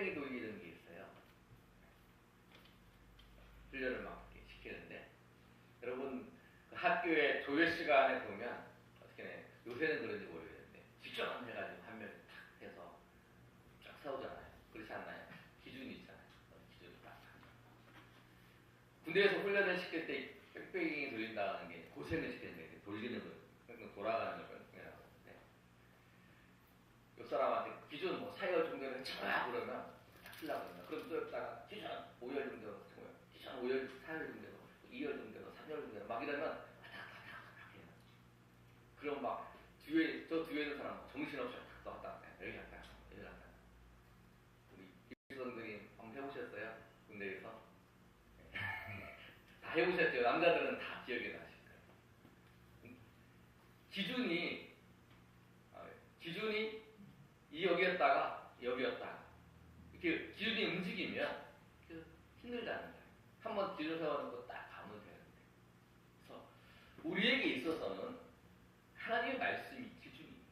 뺑뺑이 돌리는 게 있어요. 훈련을 막 이렇게 시키는데, 여러분 그 학교에 조회 시간에 보면 어떻게 요새는 그런지 모르겠는데 직접 해가지고 한 명이 탁 해서 쫙 세우잖아요. 그렇지 않나요? 기준이 있잖아요. 기준이 딱. 군대에서 훈련을 시킬 때 뺑뺑이 돌린다는 게 고생을 시키는 게 돌리는 거예요. 돌아가는 거예요. 네. 옆 사람한테 기준 뭐 4열 정도는 쳐라 그러면 딱 쓰려고 그러면 그럼 또 옆다가 기준 5열 정도 기준 5열 4열 정도 2열 정도 3열 정도 막 이러면 해요. 그럼 막 뒤에 저 뒤에 있는 사람 정신없이 탁 왔다 갔다 여기 갔다 여기 갔다. 우리 김선생님 한번 해보셨어요? 군대에서? 다 해보셨죠? 남자들은 다 기억이 나실 거예요. 기준이 이 여기였다가 여기였다가 이렇게 기준이 움직이면 힘들다는 거예요. 한번 기준 세워놓고 딱 가면 되는데. 그래서 우리에게 있어서는 하나님의 말씀이 기준입니다.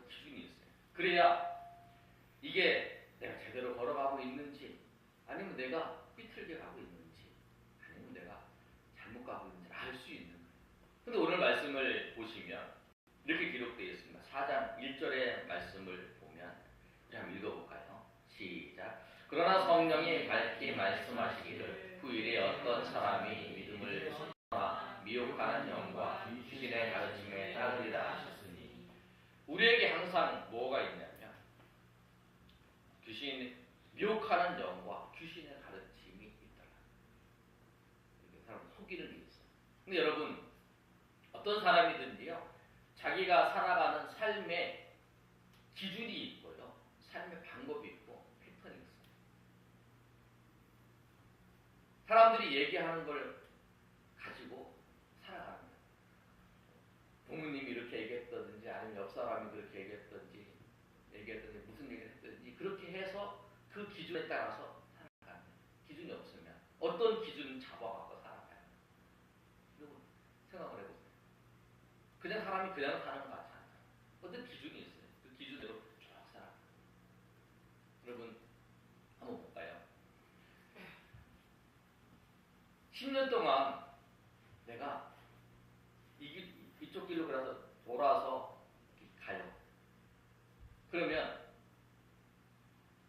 기준이 있어요. 그래야 이게 내가 제대로 걸어가고 있는지, 아니면 내가 삐뚤게 가고 있는지, 아니면 내가 잘못 가고 있는지 알 수 있는 거예요. 근데 오늘 말씀을 보시면 이렇게 기록되어 있습니다. 4장 1절의 말씀을 보면 우리 한번 읽어볼까요? 시작. 그러나 성령이 밝히 말씀하시기를 후일에 어떤 사람이 믿음을 선호하나 미혹하는 영과 귀신의 가르침에 따르리라 하셨으니, 우리에게 항상 뭐가 있냐면 미혹하는 영과 귀신의 가르침이 있더라. 이렇게 사람 속이는 게 있어요. 근데 여러분, 어떤 사람이든지요, 자기가 살아가는 삶의 기준이 있고요, 삶의 방법이 있고 패턴이 있어요. 사람들이 얘기하는 걸 가지고 살아가는 거예요. 부모님이 이렇게 얘기했다든지, 아니면 옆 사람이 그렇게 얘기했든지 무슨 얘기를 했든지 그렇게 해서 그 기준에 따라서 살아가는 거예요. 기준이 없으면 어떤 기준 잡아갖고 살아가요? 여러분 생각을 해보세요. 그냥 사람이 그냥 사는 거 같지 않아요. 어떤 기준이 있어요. 그 기준대로 쭉 살아가요. 여러분 한번 볼까요? 10년 동안 내가 이쪽 길로 그래서 돌아서 가요. 그러면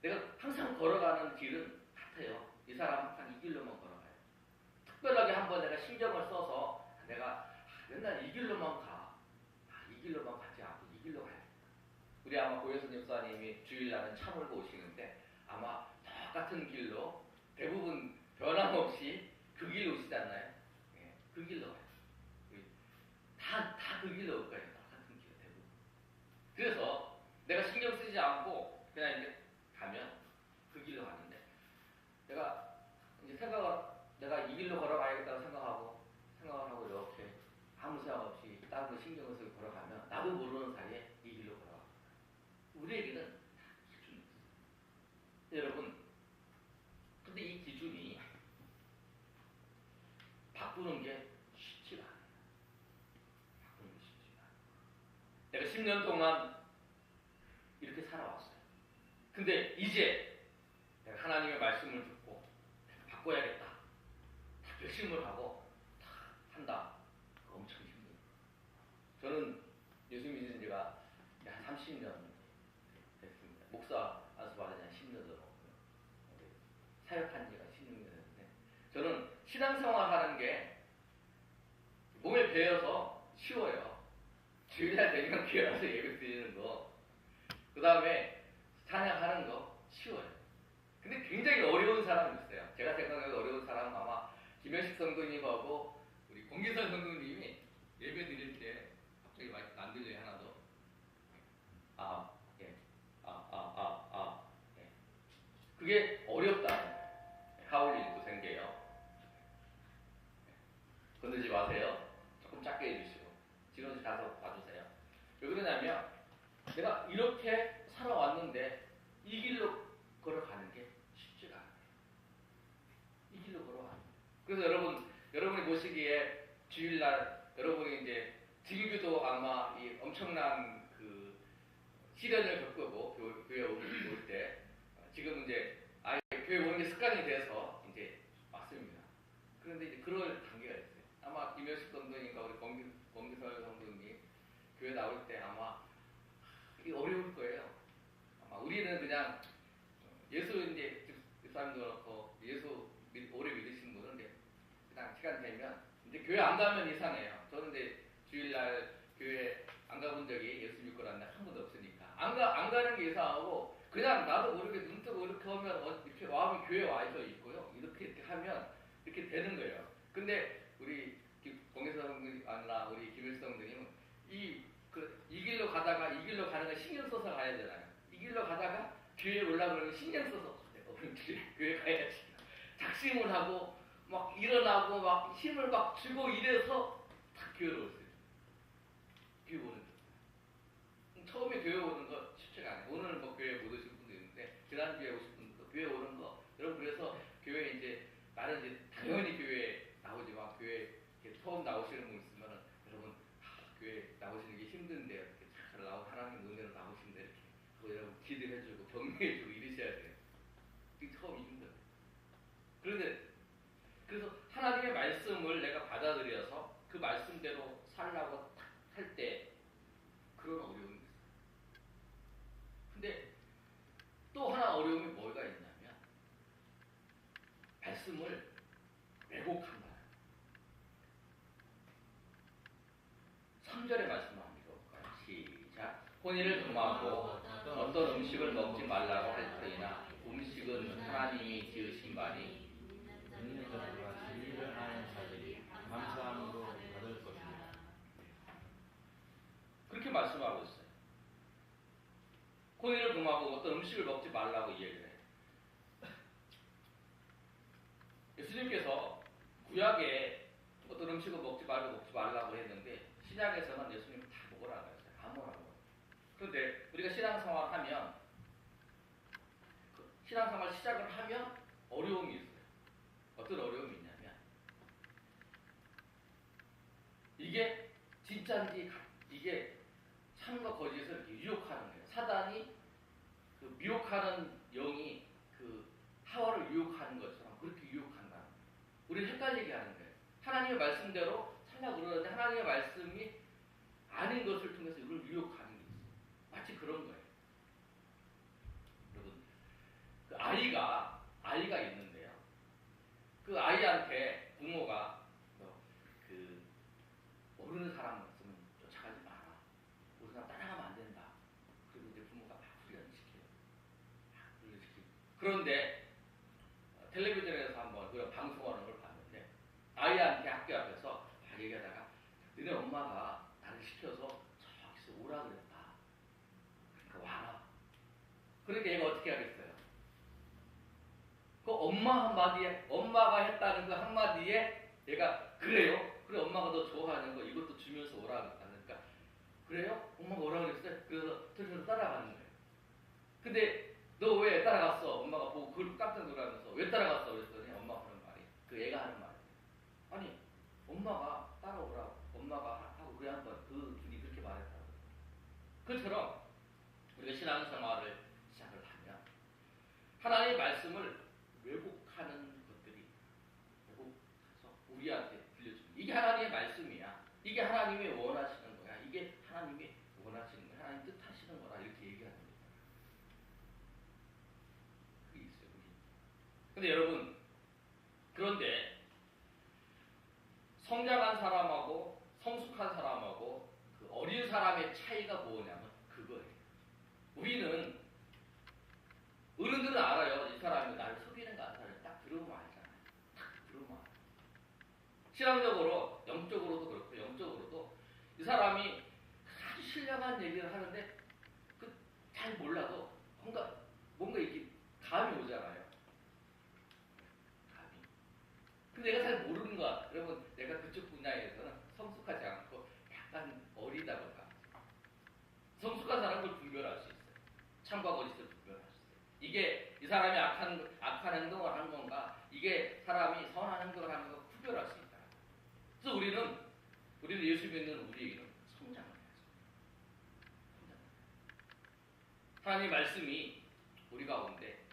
내가 항상 걸어가는 길은 같아요. 이 사람 항상 이 길로만 걸어가요. 특별하게 한번 내가 신경을 써서 내가 맨날 이 길로만 가. 이 길로만 가지 않고 이 길로 가야겠다. 우리 아마 고현선 집사님이 주일날은 차 몰고 오시는데 아마 똑같은 길로 대부분 변함없이 그 길로 오시지 않나요? 예, 그 길로 가요. 다 그 길로 올 거예요. 똑같은 길로 대부분. 그래서 내가 신경 쓰지 않고 그냥 이제 가면 그 길로 가는데, 내가 이제 내가 이 길로 걸어가야겠다고 생각을 하고 이렇게 아무 생각 없이 다른 거 신경을 쓰고 걸어가면 나도 모르는 사이에 이 길로 걸어가요. 우리에게는 다 기준이 있어요. 여러분, 근데 이 기준이 바꾸는 게 쉽지가 않아요. 바꾸는 게 쉽지가 않아요. 내가 10년 동안 이렇게 살아왔어요. 근데 이제 내가 하나님의 말씀을 듣고 내가 바꿔야겠다. 다 결심을 하고 다 한다. 엄청 힘들어요. 저는 예수 믿은 지가 한 30년 됐습니다. 목사 안수받은 지 한 10년 넘었고요. 사역한 지가 16년 됐는데, 저는 신앙생활 하는 게 몸에 배어서 쉬워요. 주일날 되면 교회 와서 예배 드리는 거, 그 다음에 찬양하는 거 쉬워요. 근데 굉장히 어려운 사람이 있어요. 제가 생각하기에 어려운 사람은 아마 김현식 성도님하고 우리 공기선 성도님이 예배 드릴 때 갑자기 마이크 안 들려요. 하나도. 예. 예. 그게 어렵다. 하울링도 생겨요. 건들지 마세요. 조금 작게 해주시고. 지금까지 가서 봐주세요. 왜 그러냐면 내가 이렇게 살아왔는데 이 길로 걸어가는 게 쉽지가 않아요. 이 길로 걸어가는 거예요. 그래서 여러분이 보시기에 주일날 여러분이 이제 등교도 아마 이 엄청난 그 시련을 겪고 교회 올 때 지금 이제 아예 교회 오는 게 습관이 돼서 이제 왔습니다. 그런데 이제 그럴 단계가 있어요. 아마 김효식 감독님과 우리 권기설 감독님 교회 나올 때 아마 이게 어려울 거예요. 아마 우리는 그냥 예수 이제 집사님도 그렇고 예수 오래 믿으신 분은 이제 그냥 시간 되면 이제 교회 안 가면 이상해요. 저는 이제 주일날 교회 안 가본 적이 예수 믿고 난 날 한 번도 없으니까 안 가는 게 이상하고 그냥 나도 모르게 눈 뜨고 이렇게 하면 이렇게 와면 교회 와져 있고요. 이렇게 하면 이렇게 되는 거예요. 근데 우리 공혜성 아나 우리 김일성 선생님은 이 길로 가다가 이 길로 가는 거 신경 써서 가야 되잖아요. 이 길로 가다가 교회에 올라가면 신경 써서 교회 가야지. 작심을 하고 막 일어나고 막 힘을 막 주고 이래서 다 교회로 오세요. 교회 오는 거. 처음에 교회 오는 거 쉽지가 않아요. 오늘은 뭐 교회 못 오신 분도 있는데 지난주에 오신 분도 교회 오는 거. 여러분 그래서 교회 이제 나는 이제 당연히 교회 나오지만 교회 처음 나오시는 분 있으면은 여러분 교회 나오시는 게 힘든데 이렇게 잘 나오 하나님 은혜로 나오신데 이렇게 하고 여러분 기도해주고 격려해주고 이러셔야 돼요. 이게 처음이 힘들어요. 그런데 그래서 하나님의 말씀을 내가 받아들여서 그 말씀대로 살라고 할 때 그런 어려움이 있어요. 근데 또 하나 어려움이 뭐가 있냐면 말씀을 왜곡한다. 3절의 말씀 한번 읽어볼까요? 시작. 혼인을 금하고 어떤 음식을 먹지 말라고 할 터이나 음식은 하나님이 지으신 바니 믿는 자들과 진리를 아는 자들이 감사함으로 받을 것입니다. 그렇게 말씀하고 있어요. 혼인을 금하고 어떤 음식을 먹지 말라고 이야기를 해요. 예수님께서 구약에 어떤 음식을 먹지 말라고 했는데 신약에서는 예수님 다 먹으라고 했어요. 아무라고. 그런데 우리가 신앙생활을 하면 신앙생활 시작을 하면 어려움이 있어요. 어떤 어려움이 있냐면 이게 진짜인지 이게 참과 거짓을 이렇게 유혹하는 거예요. 사단이 그 미혹하는 영이 그 하와를 유혹하는 것처럼 그렇게 유혹한다는 거예요. 우리를 헷갈리게 하는 거예요. 하나님의 말씀대로 살려고 그러는데 하나님의 말씀이 아닌 것을 통해서 이걸 유혹하는 게 있어요. 마치 그런 거예요. 여러분, 그 아이가 있는데요. 그 아이한테 부모가 그 모르는 사람 있으면 쫓아가지 마라. 모르는 사람 따라가면 안 된다. 그리고 이제 부모가 막 훈련시켜요. 그런데 텔레비전에서 한번 그런 방송하는 걸 봤는데 아이한테 학교 앞에서 막 얘기하다가 너네 엄마가 나를 시켜서 저기서 오라 그랬다. 그러니까 와라. 그러니까 얘가 어떻게 하겠어요? 그 엄마 한마디에 엄마가 했다는 그 한마디에 얘가 그래요? 그래 엄마가 너 좋아하는 거 이것도 주면서 오라 그랬다니까 그래요? 엄마가 오라 그랬어요? 그래서 저기서 따라가는 거예요. 근데 너 왜 따라갔어? 엄마가 보고 그걸 깜짝 놀라면서 왜 따라갔어? 그랬더니 엄마가 하는 말이 그 애가 하는 말이 아니 엄마가 따라오라고 엄마가 하고 그 양반 그 둘이 그렇게 말했다고. 그처럼 우리가 신앙생활을 시작을 하면 하나님의 말씀을 왜곡하는 것들이 왜곡해서 우리한테 들려줍니다. 이게 하나님의 말씀이야. 이게 하나님이 원하시는 거야. 이게 하나님이 원하시는 거야. 하나님 뜻하시는 거라 이렇게 얘기하는 거예요. 그게 있어요. 근데 여러분 그런데 성장한 사람하고 성숙한 사람하고 그 어린 사람의 차이가 뭐냐면 그거예요. 우리는 어른들은 알아요. 이 사람이 나를 속이는 거 아니야. 딱 들으면 알잖아요. 딱 들으면 알아요. 신앙적으로, 영적으로도 그렇고 영적으로도 이 사람이 아주 신령한 얘기를 하는데 그 잘 몰라도 뭔가 이렇게 감이 오잖아요. 감이. 근데 내가 잘 모르는 거야. 여러분 내가 그쪽 분야에서는 성숙하지 않고 약간 어리다던가 성숙한 사람을 분별할 수 있어요. 참과 거짓을 분별할 수 있어요. 이게 이 사람이 악한 행동을 하는 건가 이게 사람이 선한 행동을 하는 건가 구별할 수 있다. 그래서 우리는 예수 믿는 우리에게는 성장을 해야죠. 성장. 하나님의 말씀이 우리 가운데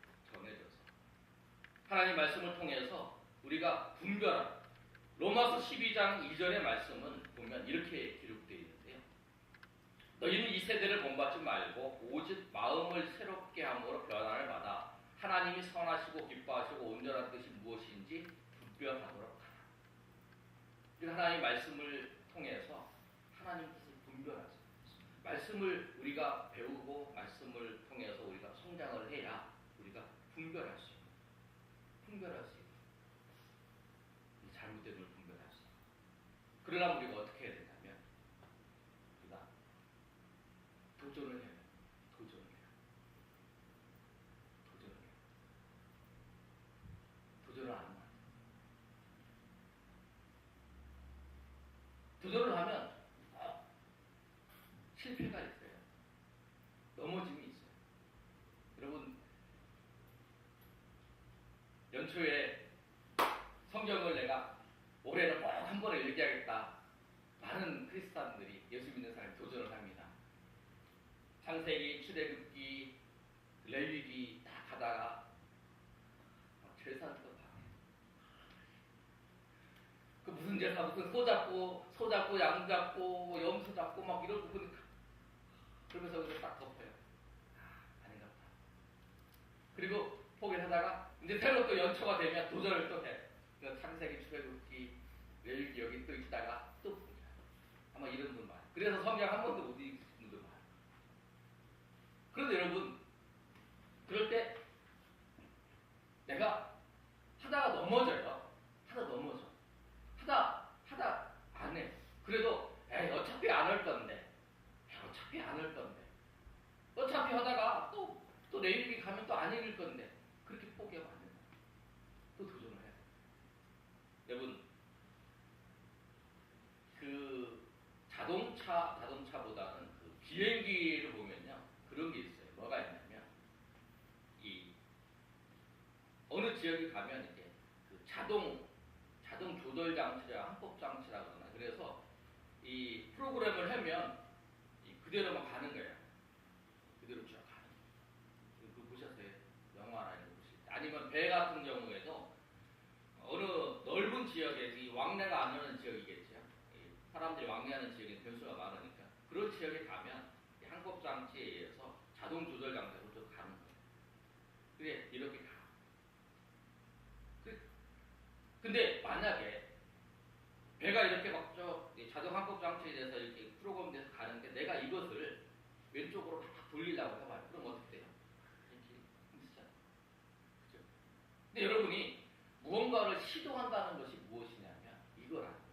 하나님 말씀을 통해서 우리가 분별하라. 로마서 12장 2절의 말씀은 보면 이렇게 기록되어 있는데요. 너희는 이 세대를 본받지 말고 오직 마음을 새롭게 함으로 변화를 받아 하나님이 선하시고 기뻐하시고 온전한 뜻이 무엇인지 분별하도록 하라. 우리가 하나님 말씀을 통해서 하나님 뜻을 분별할 수 있습니다. 말씀을 우리가 배우고 말씀을 통해서 우리가 성장을 해야 우리가 분별할 수 있습니다. 분별할 수 있습니다. 잘못된 걸 분별할 수 있습니다. 그러나 우리가 어떻게 해야 되냐면 우리가 도전을 해야 돼요. 도전을 해요. 도전을 해요. 도전을 안 하면 도전을 하면 실패가 있어요. 넘어짐이 있어요. 여러분 연초에 성경을 내가 올해는 꼭 한 번에 읽어야겠다. 많은 크리스찬들이 예수 믿는 사람이 도전을 합니다. 창세기, 출애굽기, 레위기 다 가다가 제사도 봐. 그 무슨 제사 무슨 소 잡고 양 잡고 염소 잡고 막 이러고 보니까 그러면서 그걸 딱 덮어요. 아닌가 보다. 그리고 포기하다가 이제 새로 또 연초가 되면 도전을 또 해. 창세기, 출애굽기, 레위기 여기 또 있다가 또 포기해요. 아마 이런 분 많아요. 그래서 성경 한 번도 못 읽으신 분들 많아요. 그런데 여러분 그럴 때 내가 하다가 넘어져요. 하다 안 해. 그래도 어차피 안 할 건데. 어차피 하다가 또 레위기 가면 또 안 읽을 건데. 그렇게 포기하면 안 된다. 또 도전을 해야 돼. 여러분 그 자동차보다는 그 비행기를 보면요. 그런 게 있어요. 뭐가 있냐면 이 어느 지역에 가면 이제 그 자동 조절 장치라 항법 장치라고 하나. 그래서 이 프로그램을 하면 그대로만 가는 거예요. 그대로 쭉 가는 거예요. 그거 보셨어요? 영화나 이런 거 보실 때. 아니면 배 같은 경우에도 어느 넓은 지역에 이 왕래가 안 하는 지역이겠죠. 사람들이 왕래하는 지역에 변수가 많으니까 그런 지역에 가면 이 항법 장치에 의해서 자동 조절 장치로 쭉 가는 거예요. 그래 이렇게 가. 근데 만약에 배가 이렇게 막 자동 항법 장치에 대해서 이렇게 프로그램돼서 가는데 내가 이것을 왼쪽으로 막 돌리려고 해봐요. 그럼 어떻게 돼요? 이렇게 힘쓰잖아요. 그죠? 근데 여러분이 무언가를 시도한다는 것이 무엇이냐면 이거라는 거예요.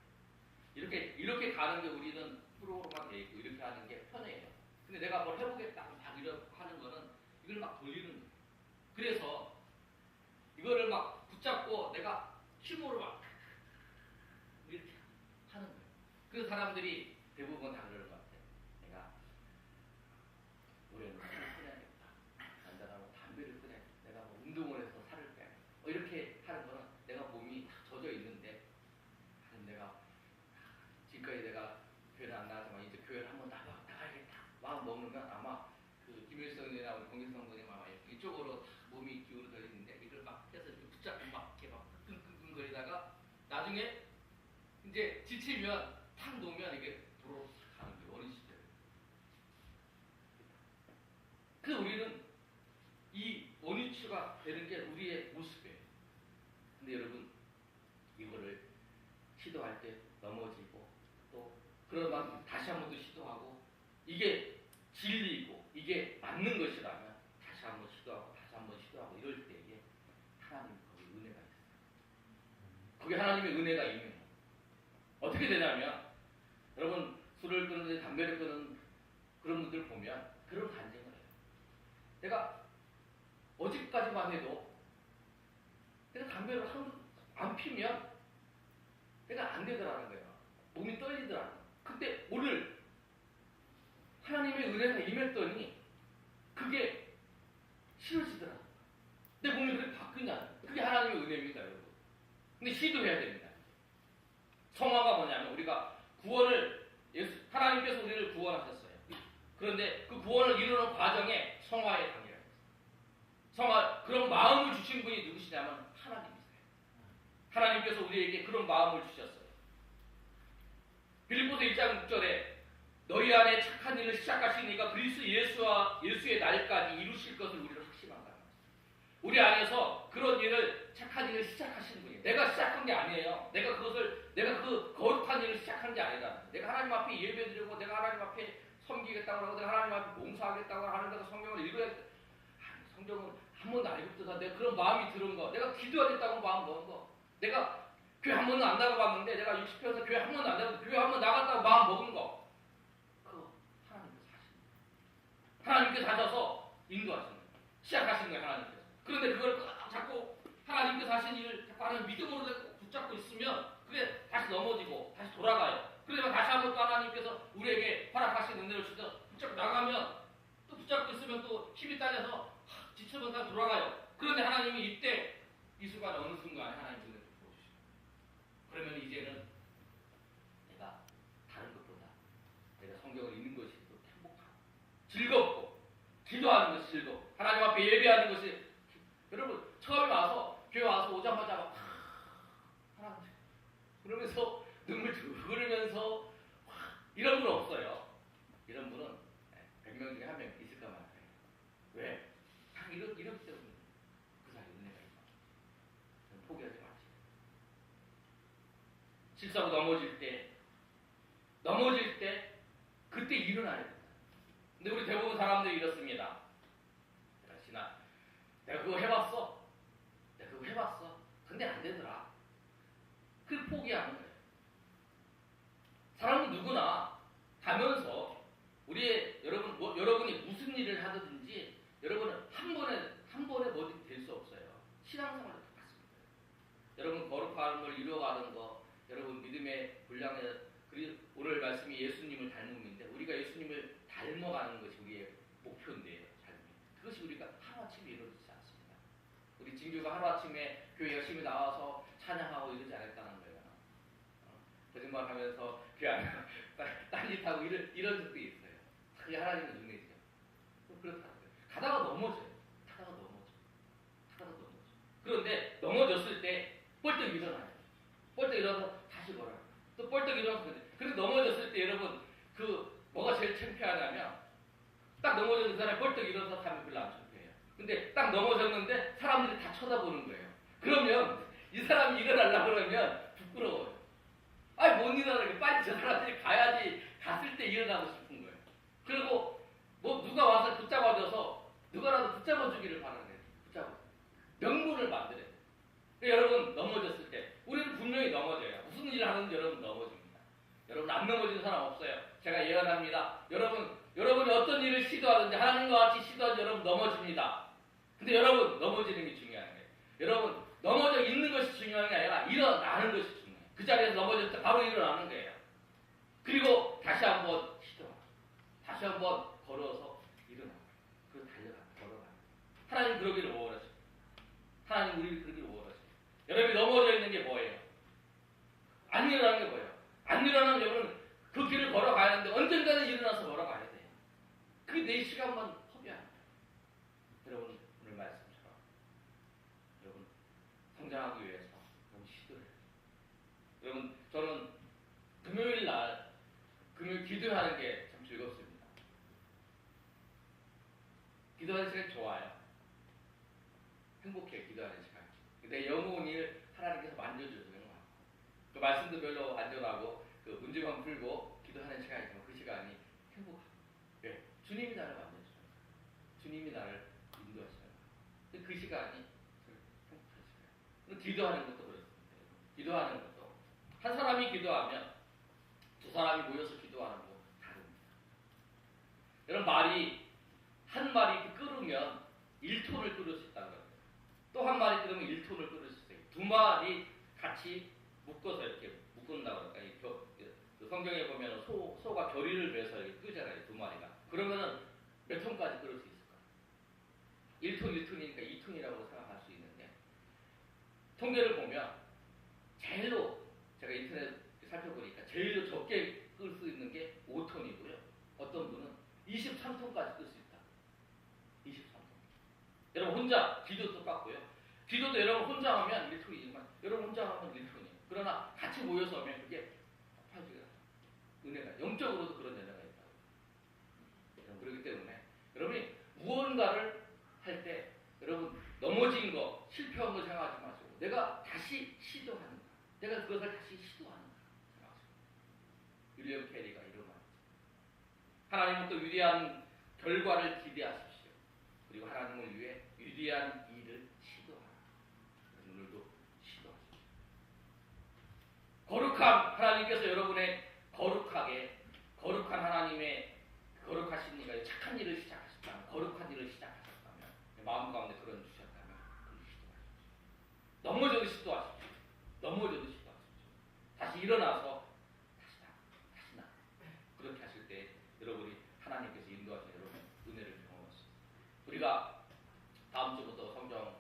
이렇게 가는 게 우리는 프로그램화 되어 있고 이렇게 하는 게 편해요. 근데 내가 뭘 해보겠다 막 이렇게 하는 거는 이걸 막 돌리는 거예요. 그래서 이거를 막 붙잡고 내가 힘으로 막 이렇게 하는 거예요. 그 사람들이 대부분 다 그럴 것 같아요. 내가 올해는 술을 끊어야겠다. 한잔하고 담배를 끊어야겠다. 내가 뭐 운동을 해서 살을 빼야겠다. 이렇게 하는 거는 내가 몸이 다 젖어 있는데 내가 지금까지 내가 교회를 안 나가지만 이제 교회를 한번 나가야겠다. 마음 먹으면 아마 그 김일성이나 우리 공일성분이 아마 이쪽으로 몸이 기울어져 있는데 이걸 막 해서 이렇게 붙잡고 막 이렇게 막 끙끙거리다가 나중에 이제 지치면 탁 놓으면 이게 도로 가는 거예요. 어린 시절. 그래서 우리는 이 원위치가 되는 게 우리의 모습이에요. 근데 여러분 이거를 시도할 때 넘어지고 또 그러다 다시 한 번 더 시도하고 이게 진리이고 이게 맞는 것이라면 다시 한 번 시도하고 이럴 때에 하나님 거기 은혜가 있어요. 거기 하나님의 은혜가 있는 거예요. 어떻게 되냐면 여러분 술을 끊는데 담배를 끊는 그런 분들 보면 그런 간증을 해요. 내가 어제까지만 해도 내가 담배를 안 피면 내가 안 되더라는 거예요. 몸이 떨리더라는 거예요. 근데 오늘 하나님의 은혜가 임했더니 그게 싫어지더라고요. 내 몸이 그렇게 바뀌냐. 그게 하나님의 은혜입니다, 여러분. 근데 시도해야 됩니다. 성화가 뭐냐면 우리가 구원을 하나님께서 우리를 구원하셨어요. 그런데 그 구원을 이루는 과정에 성화의 단계가 있어요. 그런 마음을 주신 분이 누구시냐면 하나님이세요. 하나님께서 우리에게 그런 마음을 주셨어요. 빌립보서 1장 6절에 너희 안에 착한 일을 시작하시니까 그리스도 예수의 날까지 이루실 것을 우리는 확신한다. 우리 안에서 그런 일을 착한 일을 시작하시는 분이에요. 내가 시작한 게 아니에요. 내가 그 거룩한 일을 시작한 게 아니라 내가 하나님 앞에 예배드리고 내가 하나님 앞에 섬기겠다고 하고 내가 하나님 앞에 봉사하겠다고 하는 데서 성경을 읽어야 돼. 성경을 한 번도 안 읽었다. 내가 그런 마음이 들은 거. 내가 기도하겠다고 마음 먹은 거. 내가 교회 한 번도 안 나가봤는데 내가 60평에서 교회 한 번도 안 나가고 교회 한 번 나갔다고 마음 먹은 거. 그거 하나님께서 하셔서 인도하시는 거예요. 시작하신 거예요. 하나님께서. 그런데 그걸 자꾸 하나님께서 하신 일을 자꾸 하는 믿음으로 붙잡고 있으면 그게 다시 넘어지고 다시 돌아가요. 그러면 다시 한번 또 하나님께서 우리에게 허락하신 은혜를 주셔서 붙잡고 나가면 또 붙잡고 있으면 또 힘이 딸려서 지쳐서 다시 돌아가요. 그런데 하나님이 이때 이 순간에 어느 순간에 하나님 눈에 보여주시고 그러면 이제는 내가 다른 것보다 내가 성경을 읽는 것이 또 행복하고 즐겁고 기도하는 것이 즐겁고 하나님 앞에 예배하는 것이 여러분 처음에 와서 교회 와서 오자마자 막 하나님 그러면서 눈물 흐르면서 이런 분 없어요. 이런 분은 100명 중에 한 명 있을까 말까요. 왜? 다 이렇기 때문에 그 사이에 은혜가 있어. 포기하지 마시고 실수하고 넘어질 때 그때 일어나야 됩니다. 근데 우리 대부분 사람들이 이렇습니다. 내가 그거 해봤어. 근데 안 되더라. 그걸 포기하는 거예요. 사람은 누구나 가면서 여러분이 무슨 일을 하든지 여러분은 한 번에 뭐든 될 수 없어요. 신앙생활도 똑같습니다. 여러분 거룩함을 이루어가는 거, 여러분 믿음의 분량에 그리고 오늘 말씀이 예수님을 닮음인데 우리가 예수님을 닮아가는 것이 우리의 목표인데요. 그것이 우리가 하루아침에 이루어지지 않습니다. 우리 진규가 하루아침에 교회 열심히 나와서 찬양하고 이러지 않았다는 거예요. 거짓말하면서 교회 안에 딴짓하고 이런 적도 있어요. 그게 하나님의 능력이죠. 그렇다고요. 가다가 넘어져요. 그런데 넘어졌을 때 뻘떡 일어나요. 뻘떡 일어나서 다시 걸어요. 또 뻘떡 일어나서 근데 넘어졌을 때 여러분 뭐가 제일 창피하냐면 딱 넘어졌는 사람이 뻘떡 일어나서 가면 별로 안 창피해요. 근데 딱 넘어졌는데 사람들이 다 쳐다보는 거예요. 그러면 이 사람이 일어나려고 그러면 부끄러워요. 못 일어나게 빨리 저 사람들이 가야지 갔을 때 일어나고 싶은 거예요. 그리고 누가 와서 붙잡아줘서 누가라도 붙잡아주기를 바라는 거예요. 명분을 만들어야 돼요. 그러니까 여러분 넘어졌을 때 우리는 분명히 넘어져요. 무슨 일을 하는지 여러분 넘어집니다. 여러분 안 넘어지는 사람 없어요. 제가 예언합니다. 여러분이 어떤 일을 시도하든지 하나님과 같이 시도하든지 여러분 넘어집니다. 근데 여러분 넘어지는 게 중요한 거예요. 여러분 넘어져 있는 것이 중요한 게 아니라 일어나는 것이 중요해요. 그 자리에서 넘어질 때 바로 일어나는 거예요. 그리고 다시 한번 시도하고 다시 한번 걸어서 일어나고 그리고 걸어가고 하나님 그러기를 원하십니다. 하나님 우리를 그러기를 원하십니다. 여러분이 넘어져 있는 게 뭐예요? 안 일어나는 게 뭐예요? 안 일어나면 여러분 그 길을 걸어가야 하는데 언젠가는 일어나서 걸어가야 돼요. 그게 내 시간만 허비하는 거예요. 여러분 오늘 말씀처럼 여러분 성장하기 위해서 여러분 시도를 해요. 여러분 저는 금요일 기도하는 게 참 즐겁습니다. 기도하는 시간이 좋아요. 행복해 기도하는 시간. 내 영혼을 하나님께서 만져주는 거. 그 말씀도 별로 안전하고 그 문제만 풀고 기도하는 시간이지만 그 시간이 행복하고. 왜? 주님이 나를 만져주는 거예요. 주님이 나를 인도하시는 거예요. 그 시간이 행복한 시간. 기도하는 것도 그렇습니다. 기도하는 것도 한 사람이 기도하면 두 사람이 모여서 기도하는 거 다릅니다. 여러분 한 말이 끓으면 1톤을 끓일 수 있다는 거예요. 또 한 마리 끓으면 1톤을 끓일 수 있어요. 두 마리 같이 묶어서 이렇게 묶는다고 그러니까 그 성경에 보면 소가 결의를 매서 이렇게 끄잖아요. 두 마리가. 그러면은 몇 톤까지 끓일 수 있을까요? 1톤이니까 2톤이라고 생각할 수 있는데 통계를 보면 제일로 제가 인터넷 살펴보니까 제일로 적게 끓일 수 있는 게 5톤이고요. 어떤 분은 23톤까지 끓일 수 있다. 23톤. 여러분 혼자 기도 똑같고요. 기도도 여러분 혼자 하면 1톤이지만 여러분 혼자 하면 1톤이에요. 그러나 같이 모여서 하면 그게 폭발지가 은혜가 영적으로도 그런 은혜가 있다고. 여러분 그렇기 때문에 여러분이 무언가를 할 때 여러분 넘어진 거 실패한 거 생각하지 마시고 내가 다시 시도하는 거, 내가 그것을 다시 시도하는 거 생각하시고. 윌리엄 캐리가 이런 말. 하나님은 또 위대한 결과를 기대하십시오. 그리고 하나님을 위해 위대한 일을 시도하라. 오늘도 시도하십시오. 거룩함, 하나님께서 여러분의 거룩한 하나님의 거룩하신 이가 착한 일을 시작하셨다면, 거룩한 일을 시작하셨다면, 마음 가운데 그런 주셨다면 그걸 시도하십시오. 넘어져도 시도하십시오. 넘어져도 시도하십시오. 다시 일어나서 다시 나. 그렇게 하실 때 여러분이 하나님께서 인도하신 여러분의 은혜를 경험하십니다. 우리가 다음 주부터 성경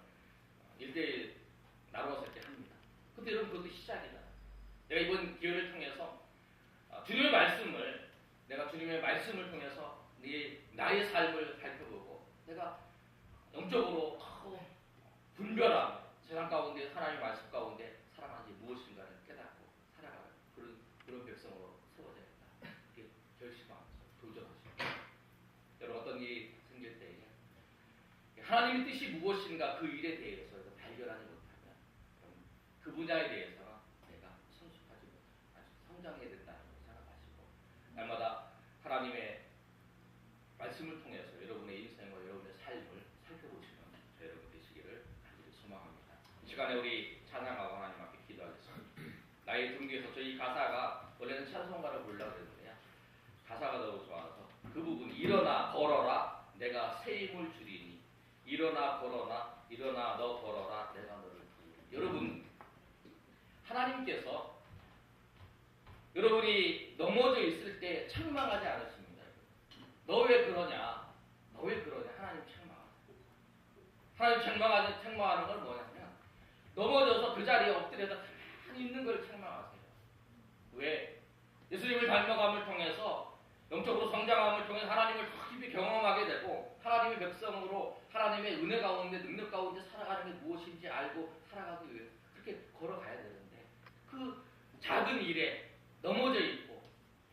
1대1 나누어서 이렇게 합니다. 근데 여러분 그것도 시작이다. 내가 이번 기회를 통해서 주님의 말씀을 내가 주님의 말씀을 통해서 나의 삶을 살펴보고 내가 영적으로 분별한 세상 가운데 하나님의 말씀 가운데 살아가는 게 무엇인가를 깨닫고 살아가는 그런 백성으로 세워져야겠다. 이렇게 결심하면서 도전하시고 여러분 어떤 일이 생길 때에 하나님의 뜻이 무엇인가 그 일에 대해서 발견하지 못하면 그 분야에 대해서 내가 성숙하지 못하고 성장해야 된다는 걸 생각하시고 날마다 하나님의 말씀을 통해서 여러분의 인생과 여러분의 삶을 살펴보시는 여러분 되시기를 간절히 소망합니다. 이 시간에 우리 찬양하고 하나님 앞에 기도하겠습니다. 나의 등뒤에서 저희 가사가 원래는 찬송가를 부르려고 했는데요. 가사가 너무 좋아서 그 부분 일어나 걸어라 내가 새 힘을 주리니 일어나 걸어라 일어나 너 걸어라 내가 너를 부르리. 여러분 하나님께서 여러분이 넘어져 있을 때 책망하지 않으십니다. 너 왜 그러냐? 너 왜 그러냐? 하나님 책망하세요. 하나님 책망하는 건 뭐냐면 넘어져서 그 자리에 엎드려서 가만히 있는 걸 책망하세요. 왜? 예수님을 닮아감을 통해서 영적으로 성장함을 통해서 하나님을 더 깊이 경험하게 되고 하나님의 백성으로 하나님의 은혜 가운데 능력 가운데 살아가는 게 무엇인지 알고 살아가기 위해 그렇게 걸어가야 되는데 그 작은 일에 넘어져 있고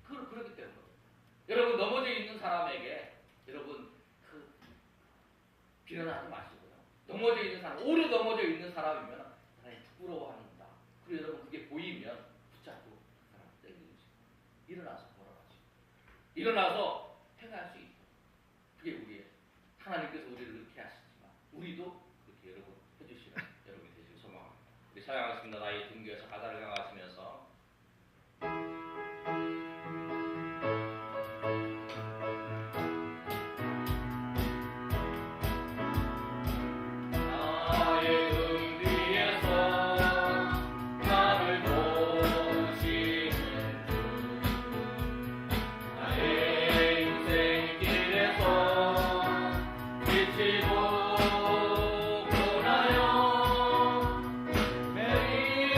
그렇기 때문에 여러분 넘어져 있는 사람에게 여러분 비난하지 마시고요. 넘어져 있는 사람, 오래 넘어져 있는 사람이면 하나님 부끄러워합니다. 그리고 여러분 그게 보이면 붙잡고 그 사람 땡기시고 일어나서 걸어가시고 일어나서 행할 수 있고 그게 우리의 하나님께서 우리를 이렇게 하시지만 우리도 그렇게 여러분 해주시는 여러분이 되시길 소망합니다. 우리 찬양하겠습니다. 나의 등교에서 가사를 향하시면서 매일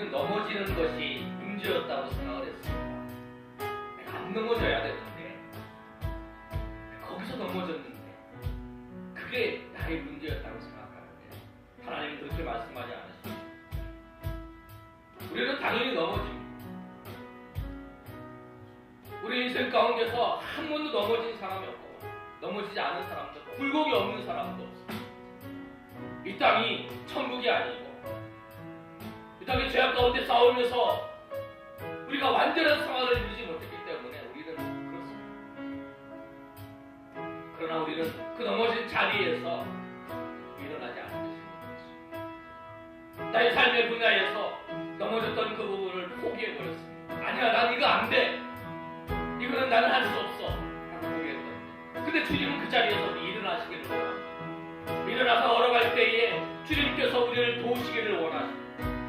우리는 넘어지는 것이 문제였다고 생각을 했습니다. 내가 안 넘어져야 되는데 거기서 넘어졌는데 그게 나의 문제였다고 생각하는데 하나님은 그렇게 말씀하지 않으십니다. 우리는 당연히 넘어집니다. 우리 인생 가운데서 한 번도 넘어진 사람이 없고 넘어지지 않은 사람도 없고 굴곡이 없는 사람도 없습니다. 이 땅이 천국이 아니고 이 땅이 죄악 가운데 싸우면서 우리가 완전한 상황을 이루지 못했기 때문에 우리는 그렇습니다. 그러나 우리는 그 넘어진 자리에서 일어나지 않는 것입니다. 나의 삶의 분야에서 넘어졌던 그 부분을 포기해버렸습니다. 아니야, 난 이거 안 돼. 이거는 나는 할 수 없어. 라고 포기했거든요. 근데 주님은 그 자리에서 일어나시기를 원합니다. 일어나서 걸어갈 때에 주님께서 우리를 도우시기를 원하시고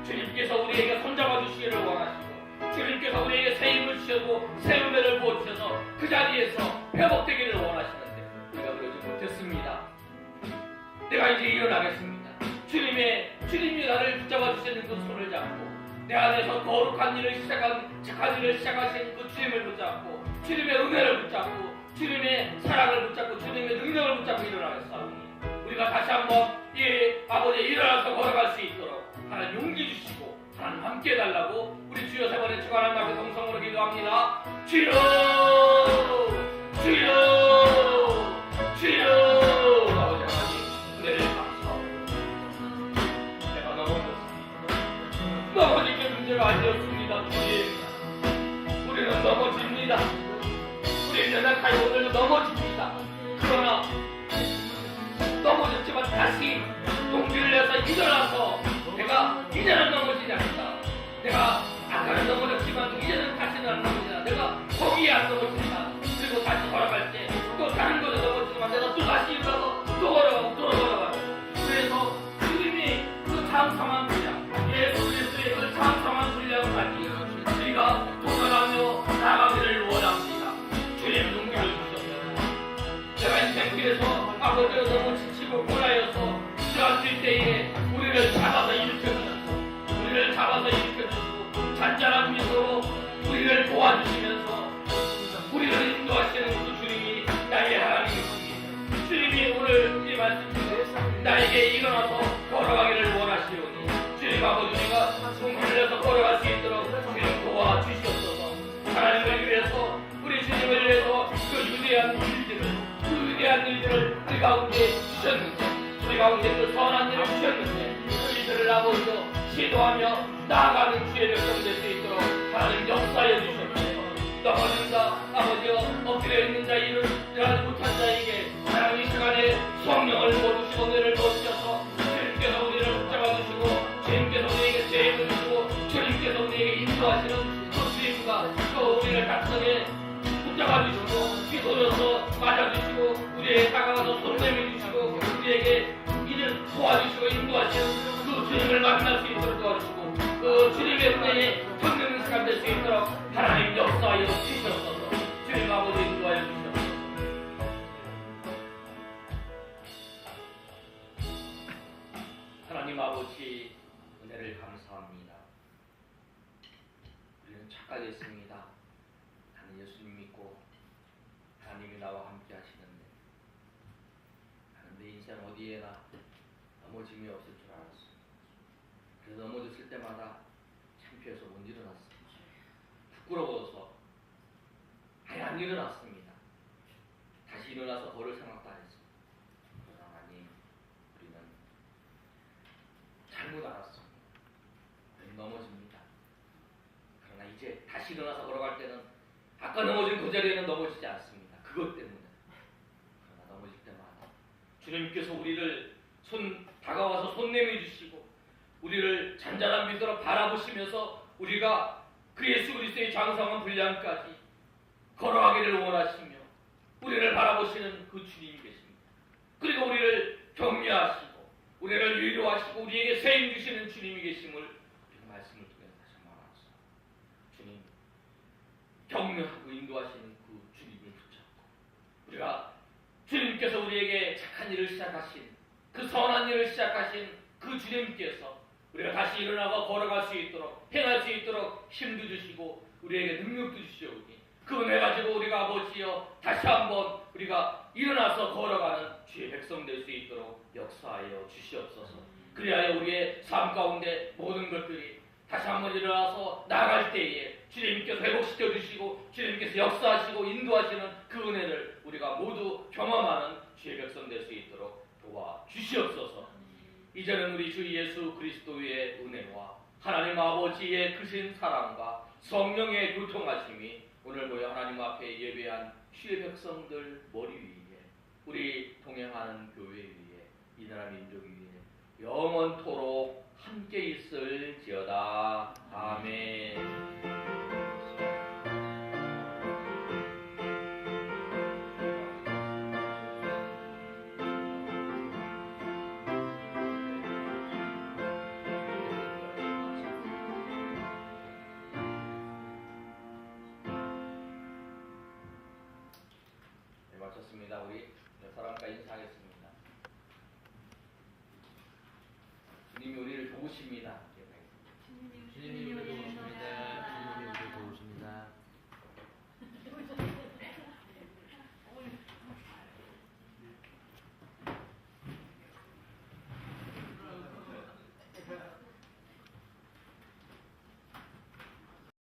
주님께서 우리에게 손잡아 주시기를 원하시고 주님께서 우리에게 새 힘을 주시고 새 은혜를 부어주셔서 그 자리에서 회복되기를 원하시는데 우리가 그러지 못했습니다. 내가 이제 일어나겠습니다. 주님이 나를 붙잡아 주시는 그 손을 잡고 내 안에서 거룩한 일을 시작한 착한 일을 시작하신 그 주님을 붙잡고 주님의 은혜를 붙잡고 주님의 사랑을 붙잡고 주님의 능력을 붙잡고 일어나겠사오니 우리가 다시 한번 이 아버지 일어나서 걸어갈 수 있도록 하나님 용기 주시고 하나님 함께 해달라고 우리 주여 세 번의 주관한 앞에 동성으로 기도합니다. 주여 주여 주여 아버지 하나님 은혜를 감사합니다. 내가 넘어졌습니다. 넘어진 게 문제가 아니었습니다. 주님 우리는 넘어집니다. 우리는 연약하여 오늘도 넘어집니다. 그러나 넘어졌지만 다시 용기를 내서 일어나서 내가 이제는 넘어지지 않는다. 내가 아까는 넘어졌지만 이제는 다시는 안 넘어지다. 내가 거기에 안 넘어진다. 그리고 다시 걸어갈 때 또 다른 곳에 넘어지지만 내가 또 다시 일어나서 또 걸어가고 또 걸어가고 그래서 주님이 그 장성한 분량 예수 그리스도의 그 장성한 분량까지 우리가 도전하며 나가기를 원합니다. 주님 용기를 주셔서 내가 인생길에서 아버지가 너무 지치고 고라여서 쓰러질 때에 우리를 잡아서 일으켜주셔서 우리를 잡아서 일으켜주시고 잔잔한 미소로 우리를 도와주시면서 우리를 인도하시는 그 주님이 나의 하나님이십니다. 주님이 오늘 이 말씀 중에 나에게 일어나서 걸어가기를 원하시오니 주님 아버지 우리가 용기를 내서 걸어갈 수 있도록 주님 도와주시옵소서. 하나님을 위해서 우리 주님을 위해서 그 위대한 일들을 우리 가운데 주셨는데 우리 가운데 그 선한 일을 주셨는데 그 일들을 아버지로 시도하며 나아가는 주의 백성 될 수 있도록 하나님 역사해 주셨습니다. 넘어진다 아버지여 엎드려 있는 자 일어나지 못한 자에게 하나님 이 시간에 성령을 부어주시고 은혜를 부어주셔서 주님께서 우리를 붙잡아 주시고 주님께서 우리에게 죄를 주시고 주님께서 우리에게 인도하시는 그 주님과 또 우리를 각성에 붙잡아 주시고 뒤돌려서 맞아주시고 우리에게 다가가서 손 내밀주시고 우리에게 이를 도와주시고 인도하시는 그 주님을 만날 수 있도록 도와주시고 그 주님의 은혜에 겪는 시간 될 수 있도록 하나님 역사하여 주시옵소서. 주님 아버지 인도하여 주시옵소서. 하나님 아버지 은혜를 감사합니다. 우리는 착각했습니다. 나는 예수님 믿고 하나님이 나와 함께 하시는데 나는 내 인생 어디에나 넘어짐이 없을 줄 알았습니다. 그래서 넘어졌을 때마다 창피해서 못 일어났습니다. 부끄러워서 아예 안 일어났습니다. 다시 일어나서 걸을 생각도 안 했습니다. 그러나 하나님 우리는 잘못 알았습니다. 우리는 넘어집니다. 그러나 이제 다시 일어나서 걸어갈 때는 아까 넘어진 그 자리에는 넘어지지 않습니다. 그것 때문에. 그러나 넘어질 때마다 주님께서 우리를 다가와서 손 내밀주시고 우리를 잔잔한 미소로 바라보시면서 우리가 그 예수 그리스도의 장성한 분량까지 걸어가기를 원하시며 우리를 바라보시는 그 주님이 계십니다. 그리고 우리를 격려하시고 우리를 위로하시고 우리에게 새 힘 주시는 주님이 계심을 우리가 말씀을 통해 다시 말합니다. 주님 격려하고 인도하시는 그 주님을 붙잡고 우리가 주님께서 우리에게 착한 일을 시작하신 그 선한 일을 시작하신 그 주님께서 우리가 다시 일어나고 걸어갈 수 있도록 행할 수 있도록 힘도 주시고 우리에게 능력도 주시오니 그 은혜 가지고 우리가 아버지여 다시 한번 우리가 일어나서 걸어가는 주의 백성 될 수 있도록 역사하여 주시옵소서. 그리하여 우리의 삶 가운데 모든 것들이 다시 한번 일어나서 나아갈 때에 주님께서 회복시켜 주시고 주님께서 역사하시고 인도하시는 그 은혜를 우리가 모두 경험하는 주의 백성 될 수 있도록 도와 주시옵소서. 이제는 우리 주 예수 그리스도의 은혜와 하나님 아버지의 크신 사랑과 성령의 교통하심이 오늘 모여 하나님 앞에 예배한 주의 백성들 머리 위에 우리 동행하는 교회 위에 이 나라 민족 위에 영원토록 함께 있을지어다. 아멘. 마쳤습니다. 우리 몇 사람과 인사하겠습니다. 주님이 우리를 도우십니다. 주님이 우리를